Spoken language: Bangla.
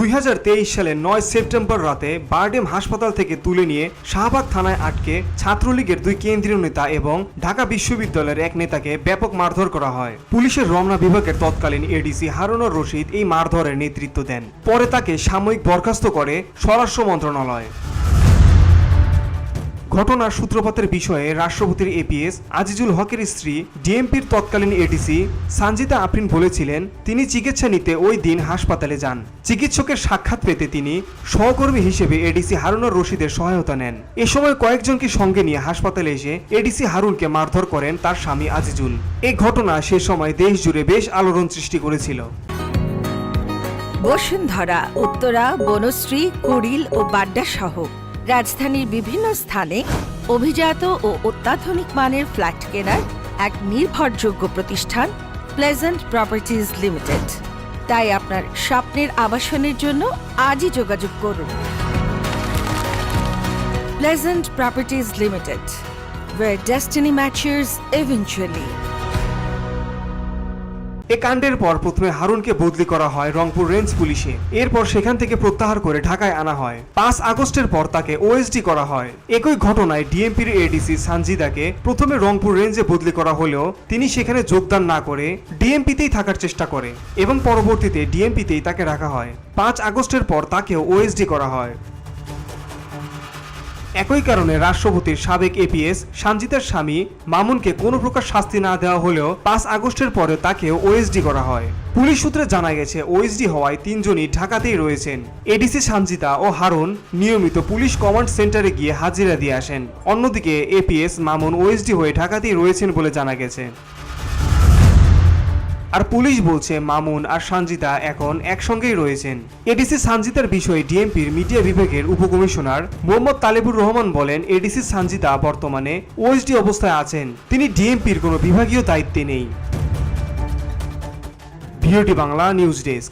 2023 সালের 9 সেপ্টেম্বর রাতে বারডেম হাসপাতাল থেকে তুলে নিয়ে শাহবাগ থানায় আটকে ছাত্রলীগের 2 কেন্দ্রীয় নেতা এবং ঢাকা বিশ্ববিদ্যালয়ের এক নেতাকে ব্যাপক মারধর করা হয়। পুলিশের রমনা বিভাগের তৎকালীন এডিসি হারুনুর রশিদ এই মারধরের নেতৃত্ব দেন। পরে তাকে সাময়িক বরখাস্ত করে স্বরাষ্ট্র মন্ত্রণালয়। ঘটনার সূত্রপাতের বিষয়ে রাষ্ট্রপতির এপিএস আজিজুল হকের স্ত্রী ডিএমপির তৎকালীন এডিসি সানজিদা আফরিন বলেছিলেন, তিনি চিকিৎসা নিতে ওই দিন হাসপাতালে যান। চিকিৎসকের সাক্ষাৎ পেতে তিনি সহকর্মী হিসেবে এডিসি হারুনুর রশিদের সহায়তা নেন। এ সময় কয়েকজনকে সঙ্গে নিয়ে হাসপাতালে এসে এডিসি হারুনকে মারধর করেন তার স্বামী আজিজুল। এই ঘটনা সে সময় দেশ জুড়ে বেশ আলোড়ন সৃষ্টি করেছিল। বসুন্ধরা, উত্তরা, বনশ্রী, কুড়িল ও বাড্ডা সহ রাজধানীর বিভিন্ন স্থানে অভিজাত ও অত্যাধুনিক মানের ফ্ল্যাট কেনার এক নির্ভরযোগ্য প্রতিষ্ঠান প্লেজেন্ট প্রপার্টিজ লিমিটেড। তাই আপনার স্বপ্নের আবাসনের জন্য আজই যোগাযোগ করুন। Pleasant properties limited, where destiny matches eventually. এ কাণ্ডের পর প্রথমে হারুনকে বদলি করা হয় রংপুর রেঞ্জ পুলিশে। এরপর সেখান থেকে প্রত্যাহার করে ঢাকায় আনা হয়। 5 আগস্টের পর তাকে ওএসডি করা হয়। একই ঘটনায় ডিএমপির এডিসি সানজিদাকে প্রথমে রংপুর রেঞ্জে বদলি করা হলেও তিনি সেখানে যোগদান না করে ডিএমপিতেই থাকার চেষ্টা করে এবং পরবর্তীতে ডিএমপিতেই তাকে রাখা হয়। 5 আগস্টের পর তাকেও ওএসডি করা হয়। একই কারণে রাষ্ট্রপতির সাবেক এপিএস সানজিদার স্বামী মামুনকে কোনো প্রকার শাস্তি না দেওয়া হলেও 5 আগস্টের পরে তাকেও ওএসডি করা হয়। পুলিশ সূত্রে জানা গেছে, ওএসডি হওয়ায় 3 জনই ঢাকাতেই রয়েছেন। এডিসি সানজিদা ও হারুন নিয়মিত পুলিশ কমান্ড সেন্টারে গিয়ে হাজিরা দিয়ে আসেন। অন্যদিকে এপিএস মামুন ওএসডি হয়ে ঢাকাতেই রয়েছেন বলে জানা গেছে। আর পুলিশ বলছে মামুন আর সানজিদা এখন একসঙ্গেই রয়েছেন। এডিসি সানজিদার বিষয়ে ডিএমপির মিডিয়া বিভাগের উপকমিশনার মোহাম্মদ তালেবুর রহমান বলেন, এডিসি সানজিদা বর্তমানে ওএসডি অবস্থায় আছেন। তিনি ডিএমপির কোনো বিভাগীয় দায়িত্বে নেই। ভিওটি বাংলা নিউজ ডেস্ক।